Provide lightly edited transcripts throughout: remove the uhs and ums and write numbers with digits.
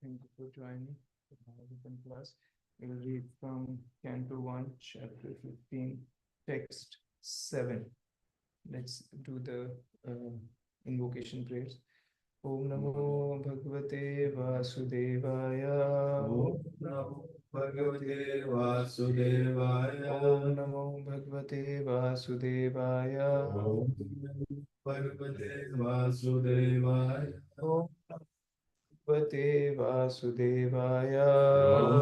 Thank you for joining the Bhagavatam class. We will read from Canto 1, Chapter 15, Text 7. Let's do the invocation prayers. Om Namo Bhagavate Vasudevaya. Om Namo Bhagavate Vasudevaya. Om Namo Bhagavate Vasudevaya. Om Namo Bhagavate Vasudevaya. Om Bhagavate Vasudevaya.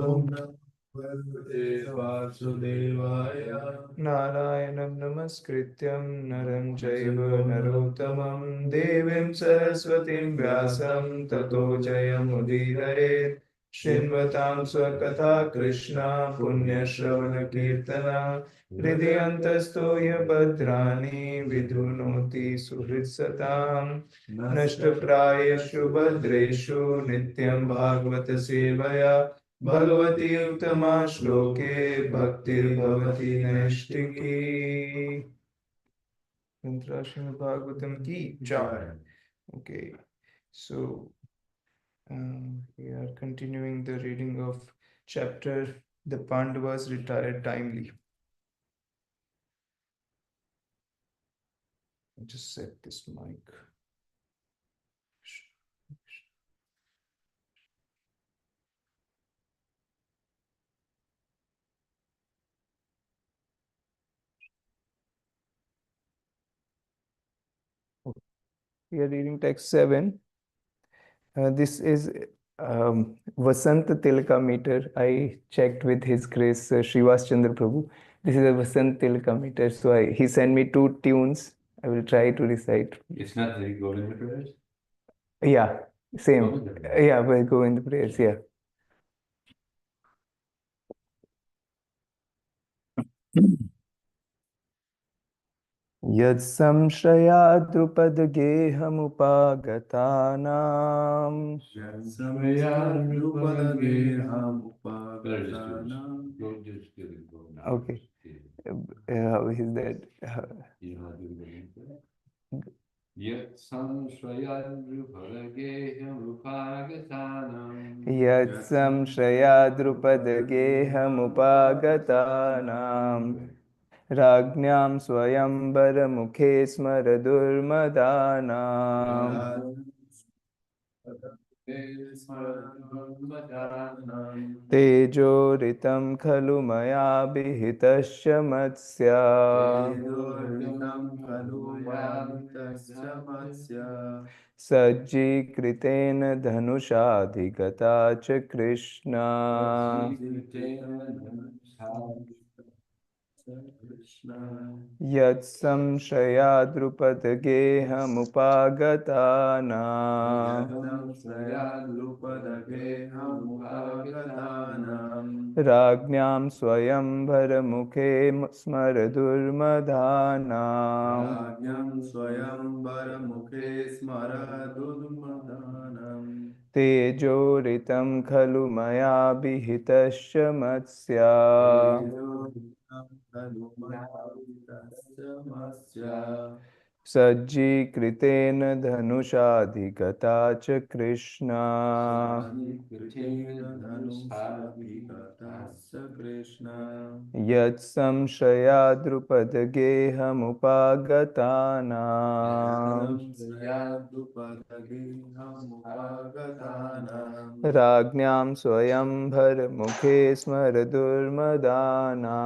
Om Namo Bhagavate Vasudevaya. Narayanam Namaskrityam Naram Jaiva Narottamam Devim Saraswatim Vyasam Tato Jayamudiraye Shinvatam Swakatha Krishna Punya Shravana Kirtana Hridyantastoya Bhadrani Vidhunoti Suhritsatam Nashtaprayashu Bhadreshu Nityam Bhagavata Sevaya Bhagavati Uttama Shloke Bhaktir Bhavati Naistiki. Mantra Srimad Bhagavatam ki jai. Okay, so we are continuing the reading of chapter The Pandavas Retired Timely. I'll just set this mic. We are reading text 7. This is Vasant Tilka meter. I checked with His Grace Srivas Chandra Prabhu. This is a Vasant Tilka meter. So he sent me 2 tunes. I will try to recite. It's not the Govinda prayers? Yeah, same. Govinda prayers. Yeah, we'll go in the prayers. Yeah. Yad samshaya drupadgehamupagathanam. Okay. How is that? Yat Yat samshayadrupadgehamupagathanam Ragnyam swayambara mukhe smaradurmadanam तेजोरितं खलु मया विहितश्च मत्स्या सज्जीकृतेन धनुषाधिगता च कृष्णा यत्संशयाद्रुपदगेहमुपागतानां राज्ञां स्वयंवरमुखे स्मरदुर्मदानां तेजोरितं खलु मया विहितश्च मत्स्या सज्जीकृतेन धनुषाधिगता च कृष्णा यत्संशयाद्रुपदगेहमुपागतानां राज्ञां स्वयंवरमुखे स्मरदुर्मदानां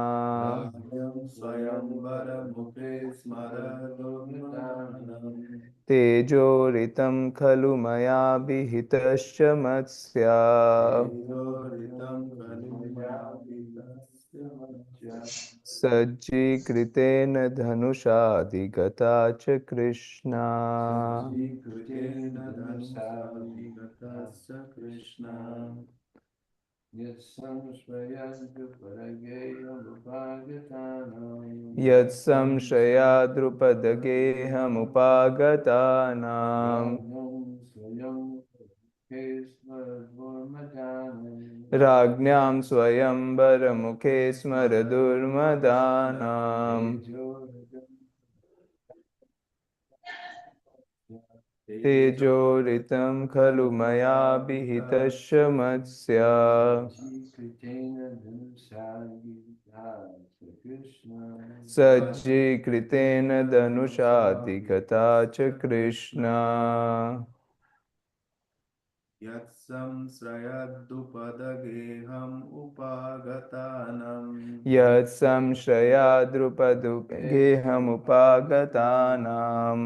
तेजोरितं खलु मया विहितश्च मत्स्या सज्जीकृतेन धनुषाधिगता च कृष्णा यत्संशयाद्रुपदगेहमुपागतानां राज्ञां स्वयंवरमुखे स्मरदुर्मदानां तेजोरितं खलु मया विहितश्च मत्स्या सज्जीकृतेन धनुषाधिगता च कृष्णा यत्संशयाद्रुपदगेहमुपागतानां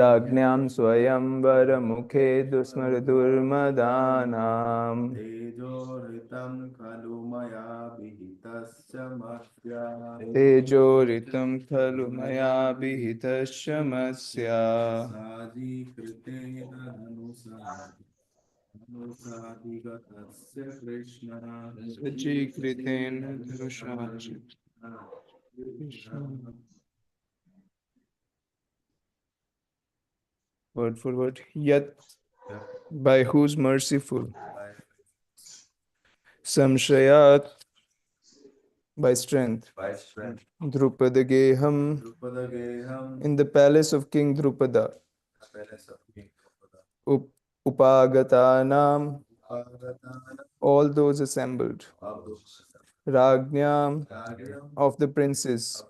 राज्ञां स्वयंवरमुखे स्मरदुर्मदानां तेजोरितं खलु मया विहितश्च मत्स्या सज्जीकृतेन धनुषा च Krishna word for word. Yet, by whose merciful? Samshayat, by strength. Drupadageham, in the palace of King Drupada. Upagatanam, all those assembled. Rajnyam, of the princes.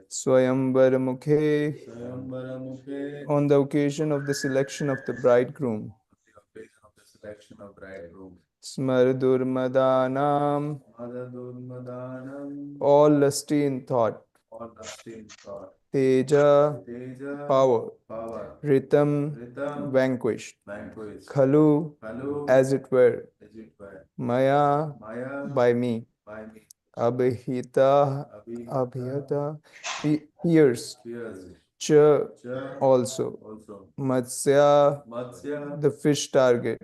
Swayamvara Mukhe, on the occasion of the selection of the bridegroom. Smaradurmadanam, all lusty in thought. Teja, power. Ritam, vanquished. Khalu, as it were. Maya, by me. Abhita, abhiyata, pierced. Cha, also. Matsya, the fish target.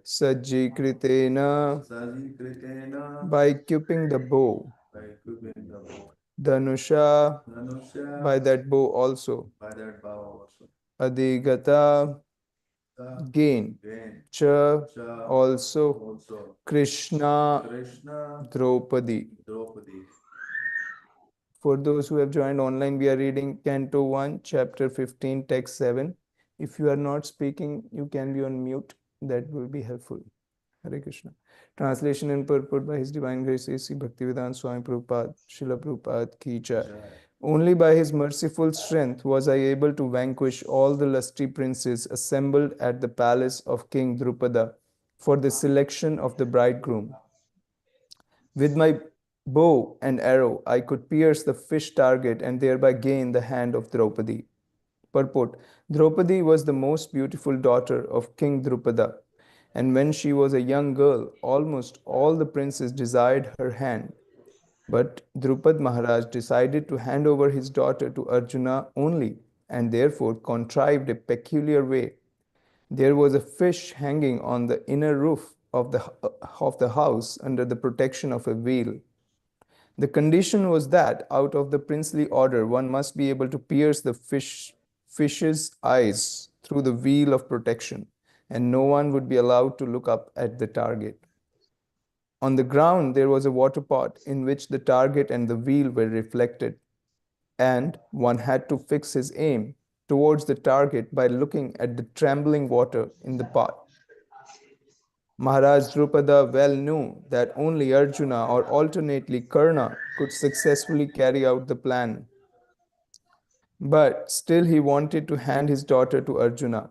Sajjikritena, by equipping the bow. Dhanusha, by that bow also. Adhigata, gain. Cha, also. Krishna, Draupadi. For those who have joined online, we are reading Canto 1, Chapter 15, Text 7. If you are not speaking, you can be on mute. That will be helpful. Hare Krishna. Translation and purport by His Divine Grace A.C. Bhaktivedanta Swami Prabhupada, Srila Prabhupada Ki Jai. Only by his merciful strength was I able to vanquish all the lusty princes assembled at the palace of King Drupada for the selection of the bridegroom. With my bow and arrow, I could pierce the fish target and thereby gain the hand of Draupadi. Purport: Draupadi was the most beautiful daughter of King Drupada, and when she was a young girl, almost all the princes desired her hand. But Drupad Maharaj decided to hand over his daughter to Arjuna only, and therefore contrived a peculiar way. There was a fish hanging on the inner roof of the house under the protection of a veil. The condition was that, out of the princely order, one must be able to pierce the fish's eyes through the veil of protection, and no one would be allowed to look up at the target. On the ground, there was a water pot in which the target and the wheel were reflected, and one had to fix his aim towards the target by looking at the trembling water in the pot. Maharaj Drupada well knew that only Arjuna or alternately Karna could successfully carry out the plan. But still he wanted to hand his daughter to Arjuna.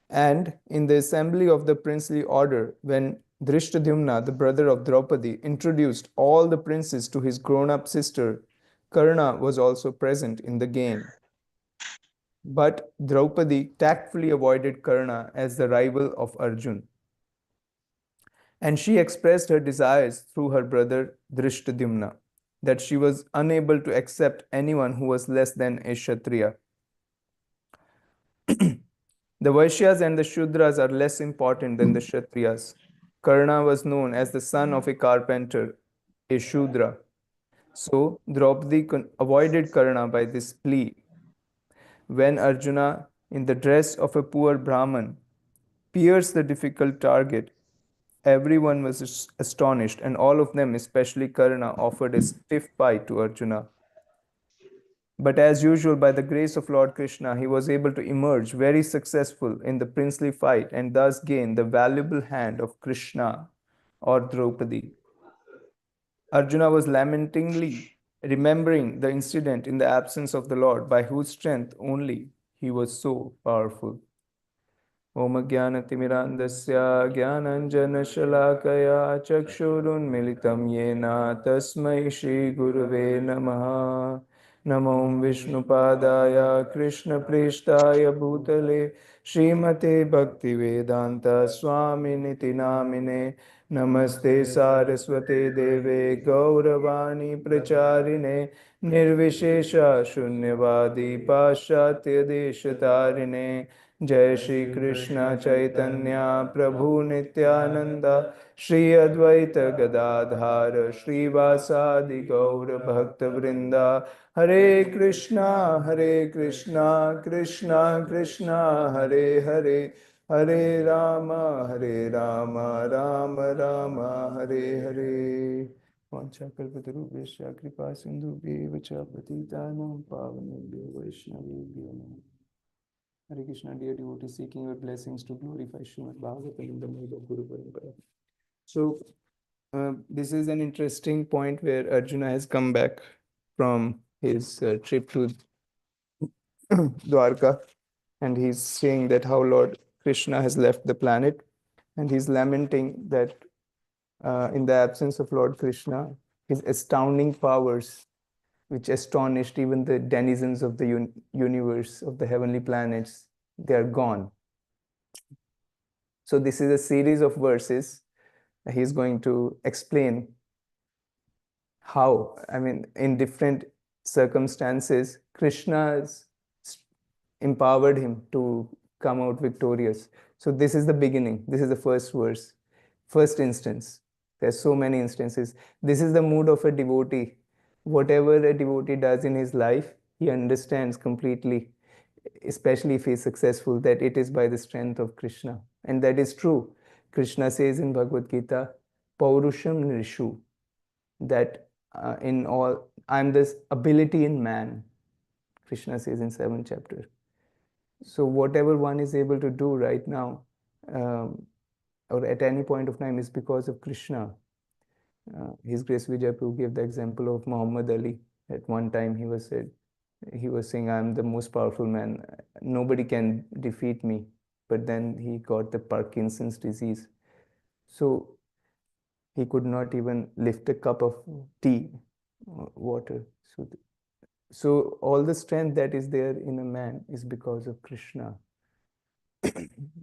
And in the assembly of the princely order, when Drishtadyumna, the brother of Draupadi, introduced all the princes to his grown-up sister, Karna was also present in the game. But Draupadi tactfully avoided Karna as the rival of Arjun. And she expressed her desires through her brother Drishtadyumna, that she was unable to accept anyone who was less than a Kshatriya. The Vaishyas and the Shudras are less important than the Kshatriyas. Karna was known as the son of a carpenter, a Shudra. So Draupadi avoided Karna by this plea. When Arjuna, in the dress of a poor Brahman, pierced the difficult target, everyone was astonished, and all of them, especially Karna, offered a stiff fight to Arjuna. But as usual, by the grace of Lord Krishna, he was able to emerge very successful in the princely fight and thus gain the valuable hand of Krishna or Draupadi. Arjuna was lamentingly remembering the incident in the absence of the Lord, by whose strength only he was so powerful. Om Jnanatimirandasya Jnananjanashalakaya Chakshurunmilitam Yena Tasmai Shri Gurave Namaha. Namo Vishnupadaya Krishna Preshtaya Bhutale Srimate Bhaktivedanta Swaminiti Namine. Namaste Saraswate Deve Gauravani Pracharine Nirvishesha Shunyavadi Pashatya Deshatarine. जय श्री कृष्ण चैतन्य प्रभु नित्यानंद श्री अद्वैत गदाधार श्रीवासादि गौर भक्त वृंदा. हरे कृष्णा कृष्णा कृष्णा हरे हरे, हरे राम राम राम हरे हरे. वाञ्छाकल्पतरुभ्यश्च कृपा सिन्धुभ्येव च पतितानां पावनेभ्यो वैष्णवेभ्यो नमः. Hare Krishna, dear devotees, seeking your blessings to glorify Srimad Bhagavatam in the mode of Guru Parampara. So, this is an interesting point where Arjuna has come back from his trip to Dwarka, and he's saying that how Lord Krishna has left the planet, and he's lamenting that in the absence of Lord Krishna, his astounding powers, which astonished even the denizens of the universe, of the heavenly planets, they are gone. So this is a series of verses. He's going to explain how, in different circumstances, Krishna has empowered him to come out victorious. So this is the beginning. This is the first verse, first instance. There's so many instances. This is the mood of a devotee. Whatever a devotee does in his life, he understands completely, especially if he is successful, that it is by the strength of Krishna. And that is true. Krishna says in Bhagavad Gita, Paurusham Nishu, that in all, I'm this ability in man, Krishna says in 7th chapter. So whatever one is able to do right now, or at any point of time, is because of Krishna. His Grace Vijay Prabhu gave the example of Muhammad Ali At one time he was saying, I'm the most powerful man, nobody can defeat me. But then he got the Parkinson's disease, so he could not even lift a cup of tea, water. So all the strength that is there in a man is because of Krishna.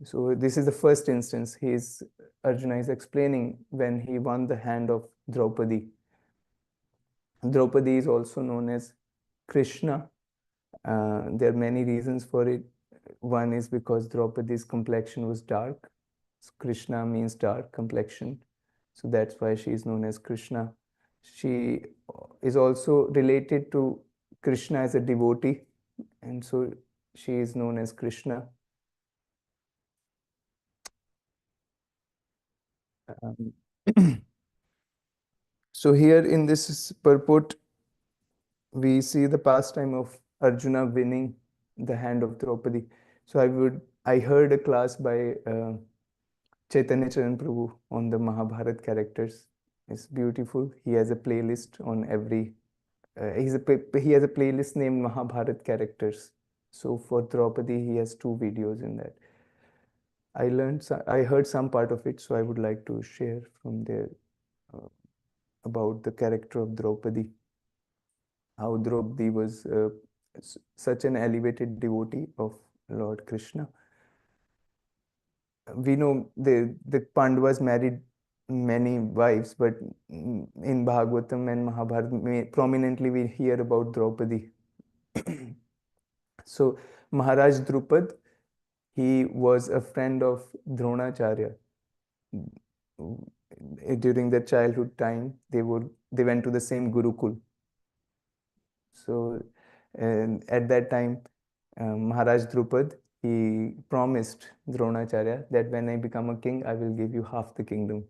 So this is the first instance. Arjuna is explaining when he won the hand of Draupadi. Draupadi is also known as Krishna. There are many reasons for it. One is because Draupadi's complexion was dark. Krishna means dark complexion. So that's why she is known as Krishna. She is also related to Krishna as a devotee, and so she is known as Krishna. So here in this purport, we see the pastime of Arjuna winning the hand of Draupadi. So I heard a class by Chaitanya Charan Prabhu on the Mahabharat characters. It's beautiful. He has a playlist on every. He has a playlist named Mahabharat characters. So for Draupadi, he has 2 videos in that. I heard some part of it, so I would like to share from there about the character of Draupadi. How Draupadi was such an elevated devotee of Lord Krishna. We know the Pandavas married many wives, but in Bhagavatam and Mahabharata, prominently we hear about Draupadi. So Maharaj Drupad, he was a friend of Dronacharya. During their childhood time, they went to the same Gurukul. So at that time, Maharaj Drupad, he promised Dronacharya that when I become a king, I will give you half the kingdom.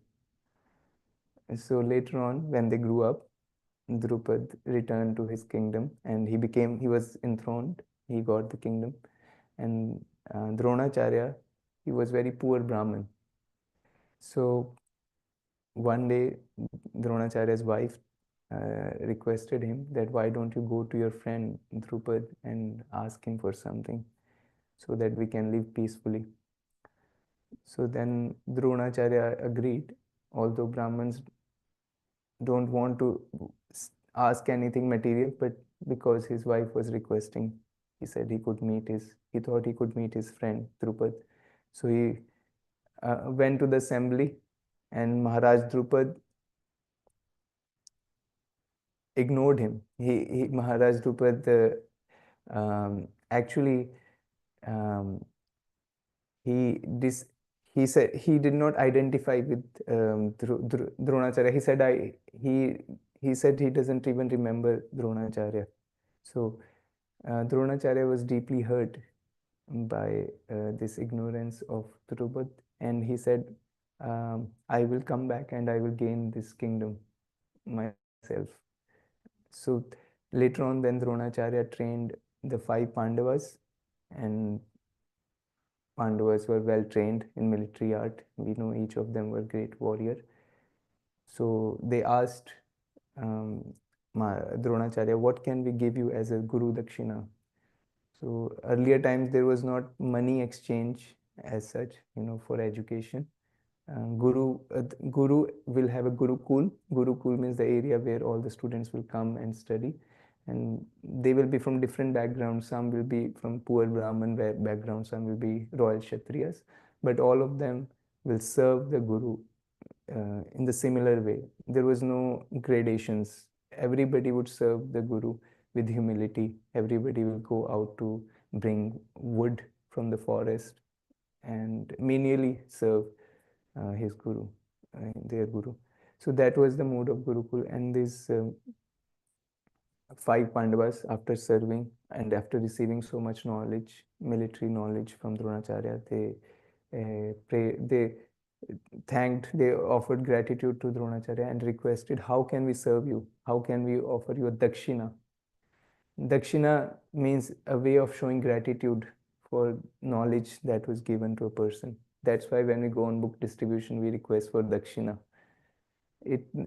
So later on, when they grew up, Drupad returned to his kingdom and he was enthroned. He got the kingdom. And Dronacharya, he was very poor Brahmin. So one day, Dronacharya's wife requested him that why don't you go to your friend Drupad and ask him for something so that we can live peacefully. So then Dronacharya agreed, although Brahmins don't want to ask anything material, but because his wife was requesting, he said he thought he could meet his friend Drupad. So he went to the assembly, and Maharaj Drupad ignored him. Maharaj Drupad actually he said he did not identify with Dronacharya. He said he doesn't even remember Dronacharya. So Dronacharya was deeply hurt by this ignorance of Drupad, and he said, I will come back and I will gain this kingdom myself. So later on, when Dronacharya trained the 5 Pandavas, and Pandavas were well trained in military art, we know each of them were great warrior. So they asked Dronacharya, what can we give you as a Guru Dakshina? So earlier times there was not money exchange as such, for education. Guru will have a Gurukul. Gurukul means the area where all the students will come and study, and they will be from different backgrounds. Some will be from poor Brahmin background, some will be royal Kshatriyas, but all of them will serve the Guru in the similar way. There was no gradations. Everybody would serve the Guru with humility. Everybody will go out to bring wood from the forest and menially serve his Guru, their Guru. So that was the mode of Gurukul. And these 5 Pandavas, after serving and after receiving so much knowledge, military knowledge from Dronacharya, they offered gratitude to Dronacharya and requested, how can we serve you? How can we offer you a Dakshina? Dakshina means a way of showing gratitude for knowledge that was given to a person. That's why when we go on book distribution, we request for Dakshina.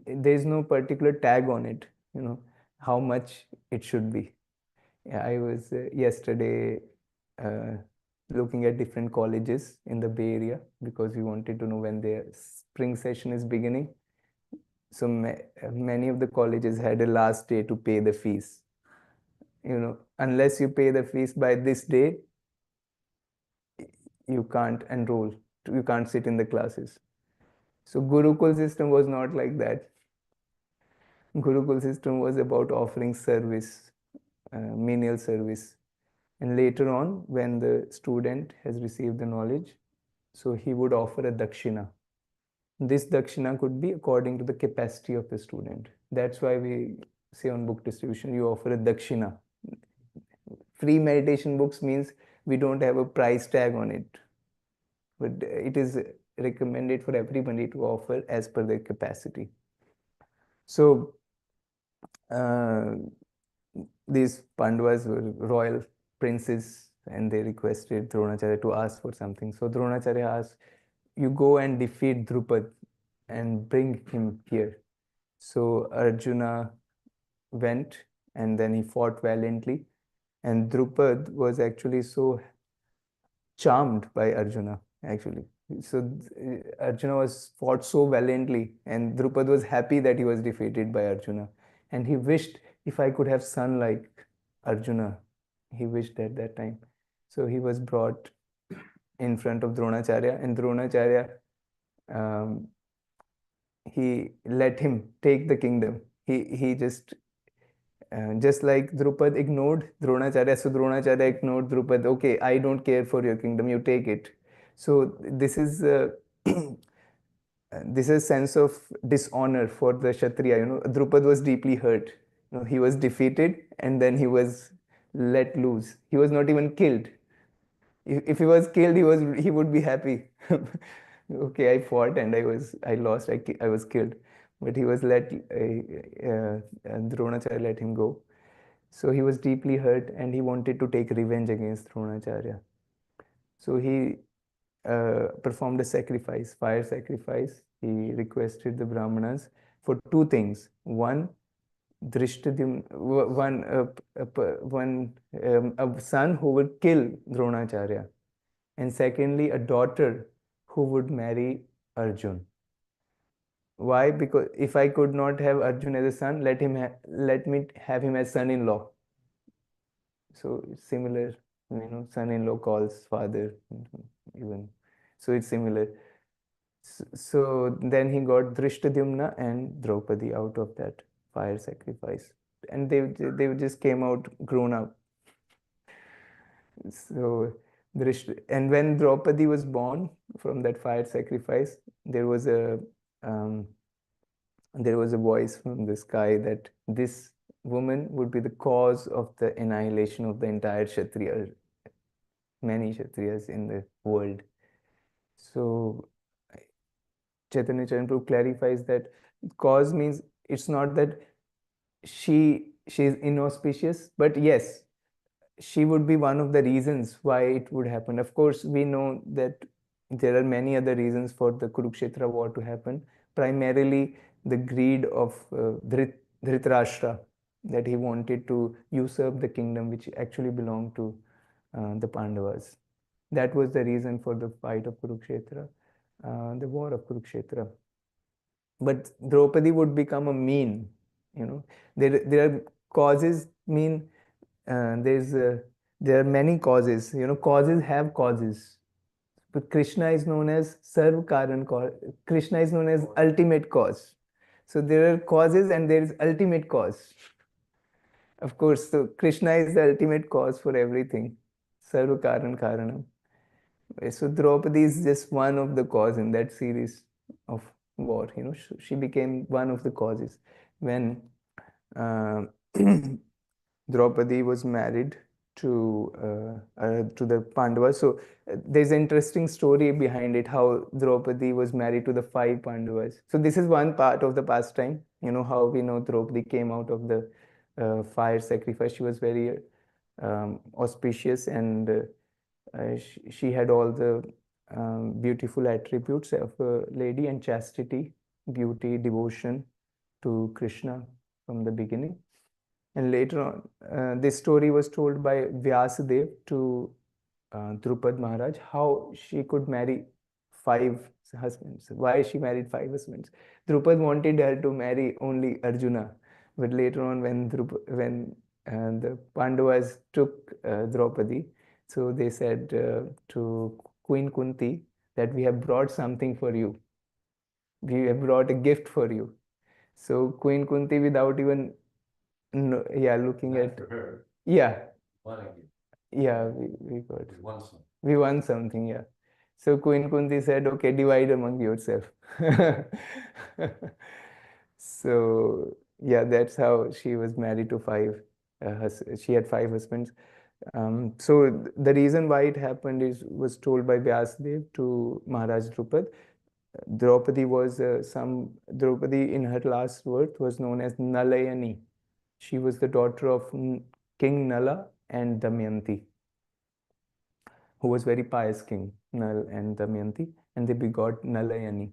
There's no particular tag on it, how much it should be. Yeah, I was yesterday looking at different colleges in the Bay Area because we wanted to know when their spring session is beginning. So many of the colleges had a last day to pay the fees. Unless you pay the fees by this day, you can't enroll, you can't sit in the classes. So Gurukul system was not like that. Gurukul system was about offering service, menial service. And later on, when the student has received the knowledge, so he would offer a dakshina. This dakshina could be according to the capacity of the student. That's why we say on book distribution, you offer a dakshina. Free meditation books means we don't have a price tag on it, but it is recommended for everybody to offer as per their capacity. So these Pandavas were royal princes and they requested Dronacharya to ask for something. So Dronacharya asked, you go and defeat Drupad and bring him here. So Arjuna went and then he fought valiantly. And Drupad was actually so charmed by Arjuna, actually. So Arjuna was fought so valiantly, and Drupad was happy that he was defeated by Arjuna. And he wished, if I could have son like Arjuna, he wished at that time. So he was brought in front of Dronacharya, and Dronacharya, he let him take the kingdom. He just like Drupad ignored Dronacharya, so Dronacharya ignored Drupad. Okay, I don't care for your kingdom, you take it. So this is this is sense of dishonor for the Kshatriya. Drupad was deeply hurt. He was defeated and then he was let loose. He was not even killed. If he was killed, he would be happy. Okay, I fought and I lost. I was killed, but he was let. Dronacharya let him go. So he was deeply hurt and he wanted to take revenge against Dronacharya. So he performed a sacrifice, fire sacrifice. He requested the Brahmanas for two things. One, a son who would kill Dronacharya, and secondly, a daughter who would marry Arjun. Why? Because if I could not have Arjun as a son, let me have him as son-in-law. So it's similar, son-in-law calls father, even. So it's similar. So then he got Drishtadyumna and Draupadi out of that fire sacrifice. And they just came out grown up. So and when Draupadi was born from that fire sacrifice, there was a voice from the sky that this woman would be the cause of the annihilation of the entire Kshatriya, many Kshatriyas in the world. So Chaitanya Charitamrita clarifies that cause means it's not that she is inauspicious, but yes, she would be one of the reasons why it would happen. Of course, we know that there are many other reasons for the Kurukshetra war to happen. Primarily, the greed of Dhritarashtra, that he wanted to usurp the kingdom which actually belonged to the Pandavas. That was the reason for the fight of Kurukshetra, the war of Kurukshetra. But Draupadi would become a mean. There are causes. There are many causes. Causes have causes. But Krishna is known as Sarv Karan cause. Krishna is known as ultimate cause. So there are causes and there is ultimate cause. Of course, so Krishna is the ultimate cause for everything. Sarva Karan Karanam. So Draupadi is just one of the cause in that series of war. She became one of the causes. When Draupadi was married to the Pandavas. So there's an interesting story behind it, how Draupadi was married to the 5 Pandavas. So this is one part of the pastime. How we know Draupadi came out of the fire sacrifice. She was very auspicious and she had all the beautiful attributes of a lady and chastity, beauty, devotion to Krishna from the beginning. And later on, this story was told by Vyasadev to Drupad Maharaj, how she could marry five husbands. Why she married five husbands? Drupad wanted her to marry only Arjuna, but later on, when the Pandavas took Draupadi, so they said to Queen Kunti that we have brought something for you. We have brought a gift for you. So Queen Kunti, without even no, yeah, looking Not at for her. yeah, What I get. yeah, we got We won some. we won something, yeah. So Queen Kunti said, okay, divide among yourself. So yeah, that's how she was married to five. She had five husbands. So the reason why it happened is was told by Vyasadev to Maharaj Drupad. Draupadi in her last birth was known as Nalayani. She was the daughter of King Nala and Damayanti, who was very pious king, Nal and Damayanti, and they begot Nalayani.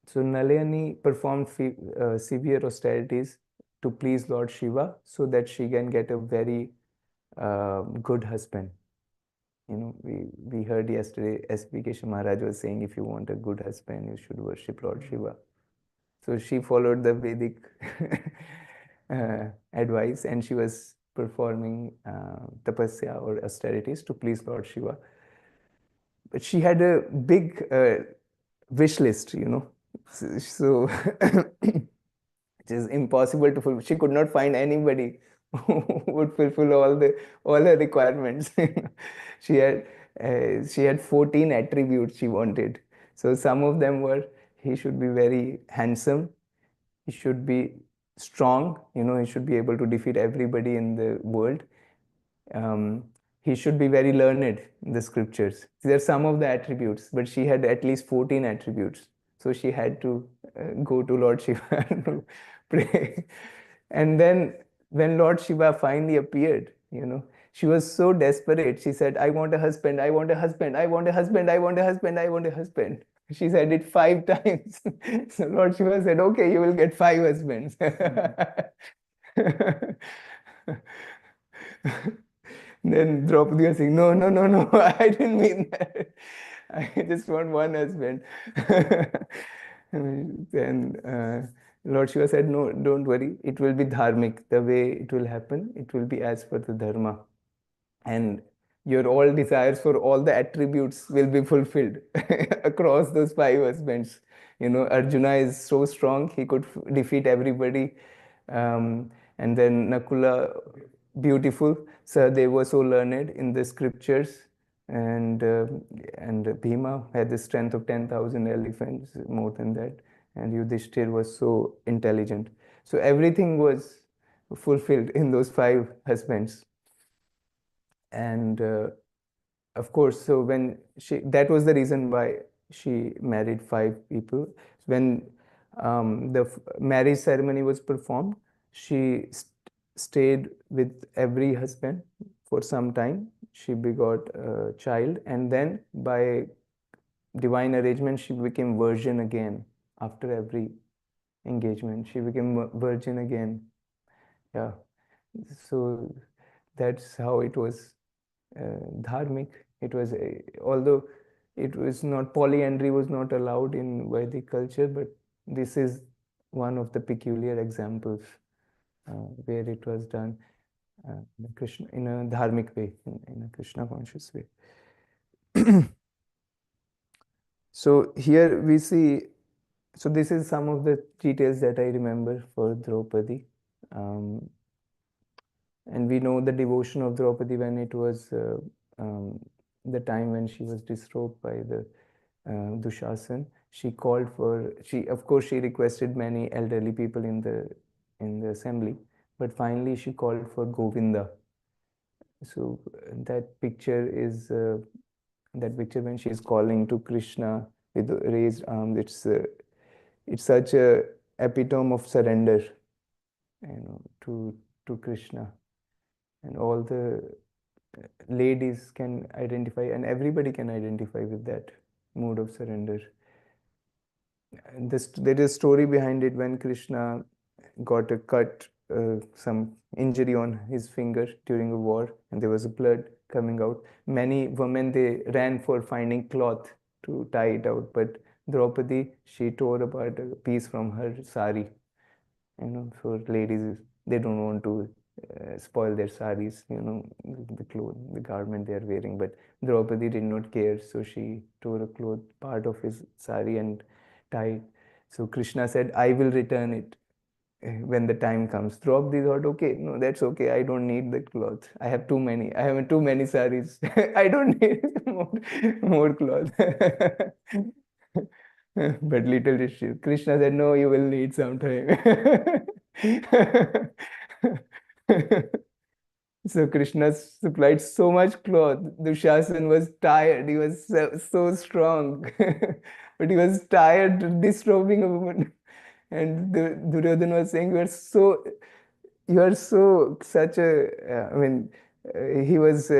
So Nalayani performed severe austerities to please Lord Shiva so that she can get a very good husband. You know, we heard yesterday S.B. Keshav Maharaj was saying if you want a good husband, you should worship Lord Shiva. So she followed the Vedic advice and she was performing tapasya or austerities to please Lord Shiva. But she had a big wish list, you know. So it is impossible to fulfill. She could not find anybody who would fulfill all her requirements. She had 14 attributes she wanted. So some of them were he should be very handsome, he should be strong, you know, he should be able to defeat everybody in the world. Um, he should be very learned in the scriptures. There are some of the attributes, but she had at least 14 attributes. So she had to go to Lord Shiva to pray. And then when Lord Shiva finally appeared, you know, she was so desperate. She said, I want a husband, I want a husband, I want a husband, I want a husband, I want a husband. She said it 5 times. So Lord Shiva said, okay, you will get 5 husbands. Then Draupadi was saying, no, no, no, no, I didn't mean that. I just want one husband. Then Lord Shiva said, no, don't worry. It will be dharmic. The way it will happen, it will be as per the dharma. And your all desires for all the attributes will be fulfilled across those 5 husbands. You know, Arjuna is so strong, he could defeat everybody. And then Nakula, beautiful. So they were so learned in the scriptures. And Bhima had the strength of 10,000 elephants, more than that. And Yudhishthir was so intelligent. So everything was fulfilled in those 5 husbands. And of course, so when that was the reason why she married 5 people. When the marriage ceremony was performed, she stayed with every husband for some time. She begot a child, and then by divine arrangement, she became virgin again after every engagement. She became virgin again. Yeah. So that's how it was dharmic. It was, although it was not, polyandry was not allowed in Vedic culture, but this is one of the peculiar examples where it was done in a dharmic way, in a Krishna conscious way. So here we see, so this is some of the details that I remember for Draupadi. And we know the devotion of Draupadi when it was the time when she was disrobed by the Dushasan. She called for, of course she requested many elderly people in the assembly, but finally she called for Govinda. So that picture is that picture when she is calling to Krishna with raised arms. It's such a epitome of surrender, you know, to Krishna. And all the ladies can identify, and everybody can identify with that mood of surrender. And there is a story behind it. When Krishna got a cut some injury on his finger during a war, and there was blood coming out. Many women, they ran for finding cloth to tie it out, but Draupadi, she tore apart a piece from her sari. For ladies, they don't want to spoil their saris, the cloth, the garment they are wearing. But Draupadi did not care, so she tore a cloth part of his sari and tied. So Krishna said, I will return it when the time comes. Draupadi thought, okay, no, that's okay. I don't need that cloth. I have too many. I have too many saris. I don't need more cloth. But little did Krishna said, no, you will need some time. So Krishna supplied so much cloth. Dushasan was tired. He was so strong. But he was tired disrobing a woman. And Duryodhana was saying, you are so such a, he was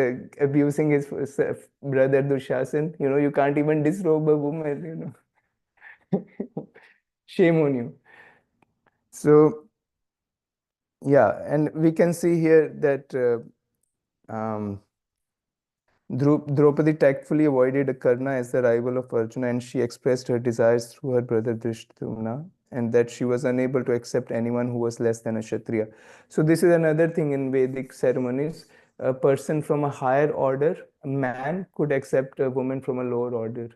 abusing his brother Dushasan. You can't even disrobe a woman. Shame on you. So, yeah, and we can see here that Draupadi tactfully avoided Karna as the rival of Arjuna, and she expressed her desires through her brother Drishtamna, and that she was unable to accept anyone who was less than a Kshatriya. So this is another thing in Vedic ceremonies. A person from a higher order, a man, could accept a woman from a lower order.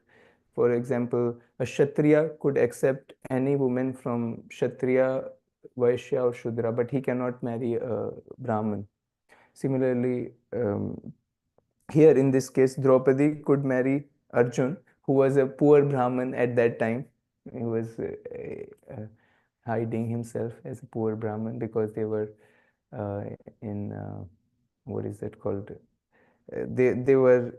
For example, a Kshatriya could accept any woman from Kshatriya, Vaishya, or Shudra, but he cannot marry a Brahmin. Similarly, here in this case, Draupadi could marry Arjun, who was a poor Brahmin at that time. He was hiding himself as a poor Brahmin because they were uh, in what is that called? They were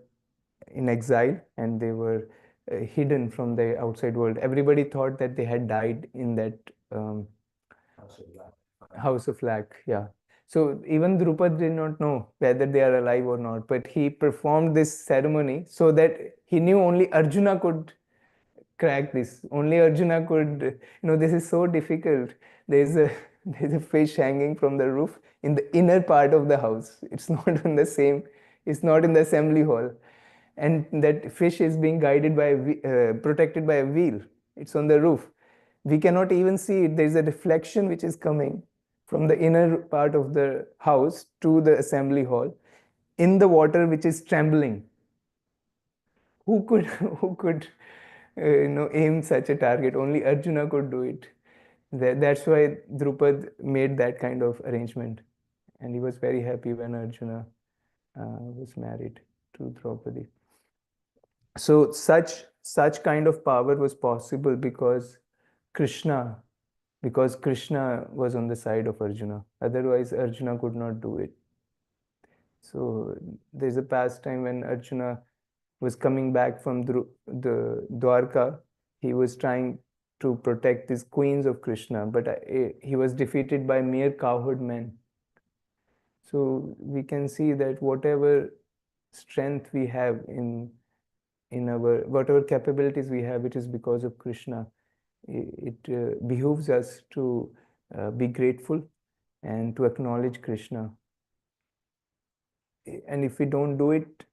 in exile, and they were hidden from the outside world. Everybody thought that they had died in that um, House of Lac, yeah. So even Drupad did not know whether they are alive or not, but he performed this ceremony so that he knew only Arjuna could crack this. Only Arjuna could, this is so difficult. There's a there's a fish hanging from the roof in the inner part of the house. It's not on the same, it's not in the assembly hall. And that fish is being guided by protected by a wheel. It's on the roof. We cannot even see it. There's a reflection which is coming from the inner part of the house to the assembly hall in the water which is trembling. Who could who could aim such a target? Only Arjuna could do it. That's why Drupad made that kind of arrangement, and he was very happy when Arjuna was married to Draupadi. So such kind of power was possible because Krishna was on the side of Arjuna. Otherwise, Arjuna could not do it. So there's a pastime when Arjuna was coming back from the Dwarka. He was trying to protect these queens of Krishna, but he was defeated by mere cowherd men. So we can see that whatever strength we have in our whatever capabilities we have, it is because of Krishna. It behooves us to be grateful and to acknowledge Krishna. And if we don't do it,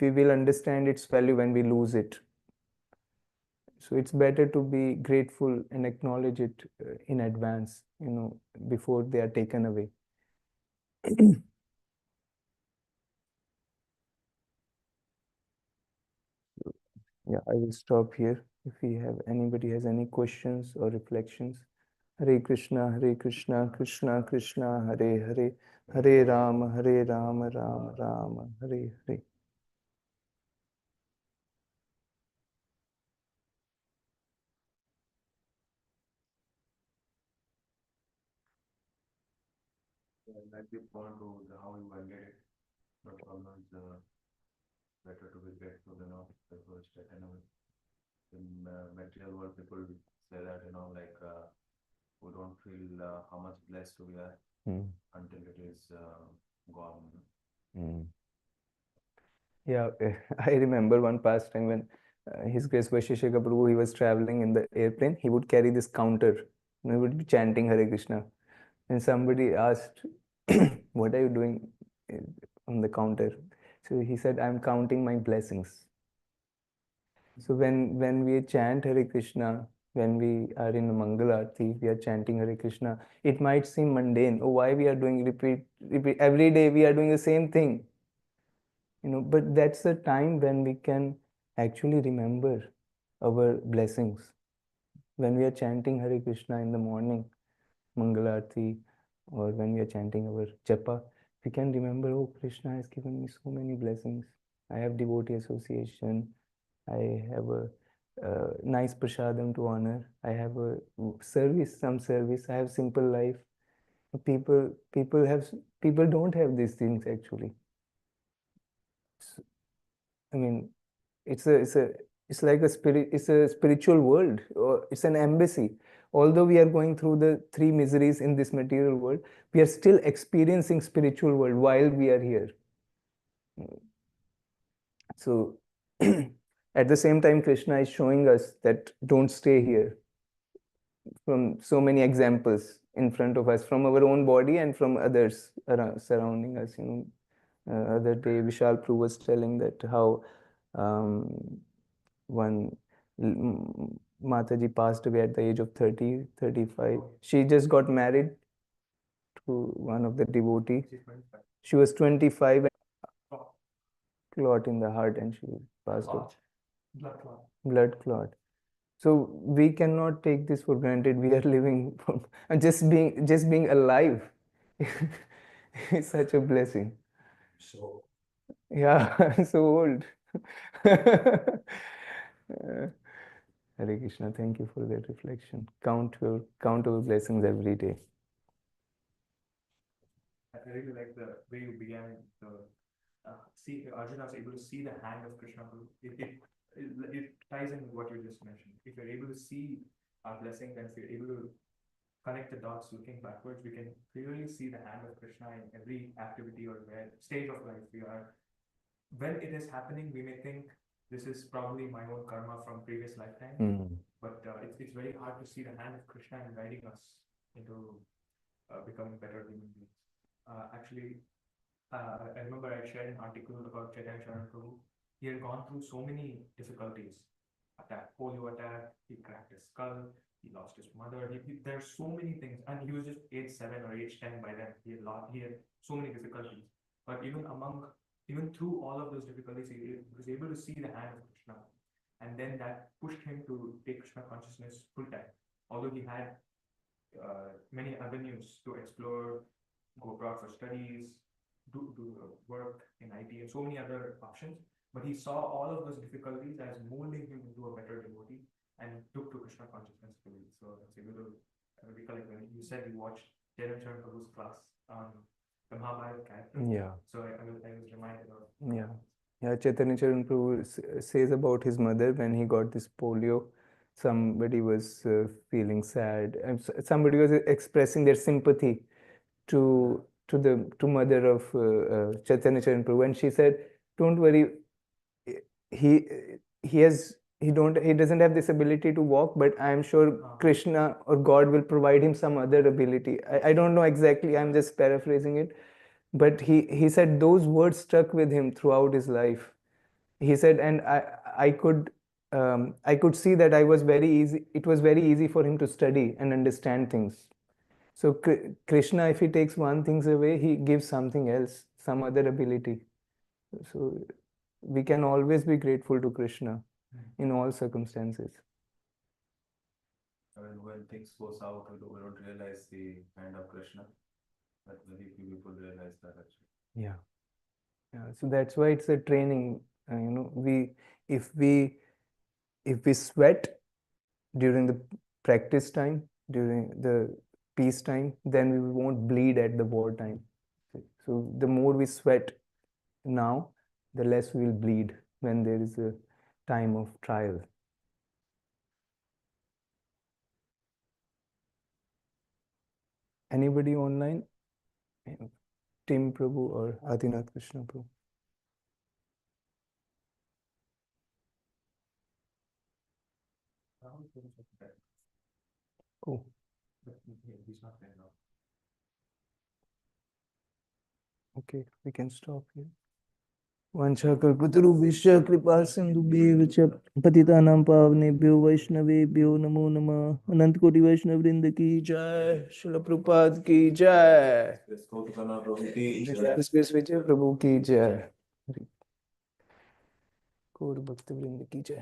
we will understand its value when we lose it. So it's better to be grateful and acknowledge it in advance, before they are taken away. Yeah, I will stop here. If anybody has any questions or reflections. Hare Krishna, Krishna Krishna, Hare Hare, Hare Rama, Rama Rama, Hare Hare. Like the point to how you ended it, but always better to be grateful, the first, in material world, people say that, like we don't feel how much blessed we are until it is gone. Yeah, I remember one past time when His Grace Vaisheshika Prabhu, he was traveling in the airplane. He would carry this counter. He would be chanting Hare Krishna. And somebody asked, what are you doing on the counter? So he said, I'm counting my blessings. So when we chant Hare Krishna, when we are in a Mangal Aarti, we are chanting Hare Krishna, it might seem mundane. Oh, why we are doing repeat every day we are doing the same thing. But that's the time when we can actually remember our blessings. When we are chanting Hare Krishna in the morning, Mangal Aarti, or when we are chanting our japa, we can remember, oh, Krishna has given me so many blessings. I have devotee association. I have a nice prasadam to honor. I have a some service. I have simple life. People don't have these things actually. I mean, it's like it's a spiritual world, or it's an embassy. Although we are going through the three miseries in this material world, we are still experiencing spiritual world while we are here. So at the same time, Krishna is showing us that don't stay here, from so many examples in front of us, from our own body and from others around, surrounding us. Other day Vishal Prabhu was telling that how one Mataji passed away at the age of 30, 35. She just got married to one of the devotee. She was 25 and clot in the heart, and she passed away. Blood clot. So we cannot take this for granted. We are living and just being alive is such a blessing. So Yeah, so old. Hare Krishna, thank you for that reflection. Count our blessings every day. I really like the way you began the see Arjuna was able to see the hand of Krishna. It ties in with what you just mentioned. If you're able to see our blessings, and if you're able to connect the dots looking backwards, we can clearly see the hand of Krishna in every activity or where stage of life we are. When it is happening, we may think this is probably my own karma from previous lifetime, but it's very hard to see the hand of Krishna in guiding us into becoming better human beings. Actually, I remember I shared an article about Chaitanya Charan Prabhu. He had gone through so many difficulties. Polio attack, he cracked his skull, he lost his mother. There are so many things, and he was just age 7 or age 10 by then. He had so many difficulties. But even through all of those difficulties, he was able to see the hand of Krishna, and then that pushed him to take Krishna consciousness full time. Although he had many avenues to explore, go abroad for studies, do work in IT, and so many other options. But he saw all of those difficulties as molding him into a better devotee and took to Krishna consciousness fully. So I was able to recollect when you said you watched Charan Charan Prabhu's class on the Mahabharata character. Yeah. So I was reminded of. Yeah. Yeah, Chaitanya Charan Prabhu says about his mother when he got this polio. Somebody was feeling sad, and somebody was expressing their sympathy to mother of Chaitanya Charan Prabhu, and she said, "Don't worry, he he doesn't have this ability to walk, but I am sure Krishna or God will provide him some other ability." I don't know exactly. I'm just paraphrasing it, but he said those words stuck with him throughout his life. He said, and I could see that I was very easy. It was very easy for him to study and understand things. So Krishna, if he takes one thing away, he gives something else, some other ability. So we can always be grateful to Krishna in all circumstances. I mean, when things go south, we don't realize the hand of Krishna, but very few people realize that actually. Yeah. Yeah. So that's why it's a training. If we sweat during the practice time, during the peace time, then we won't bleed at the war time. So the more we sweat now, the less we'll bleed when there is a time of trial. Anybody online? Tim Prabhu or Adinath Krishna Prabhu? Oh. But he's not there now. Okay, we can stop here. वाञ्छाकल्पतरुभ्यश्च कृपा सिन्धुभ्येव च पतितानां पावनेभ्यो वैष्णवेभ्यो नमो नमः। अनंत कोटि वैष्णव वृंद की जय। श्रील प्रभुपाद की जय। Kautukarnav Prabhu ki विजय प्रभु की जय। गौर भक्त वृंद की जय।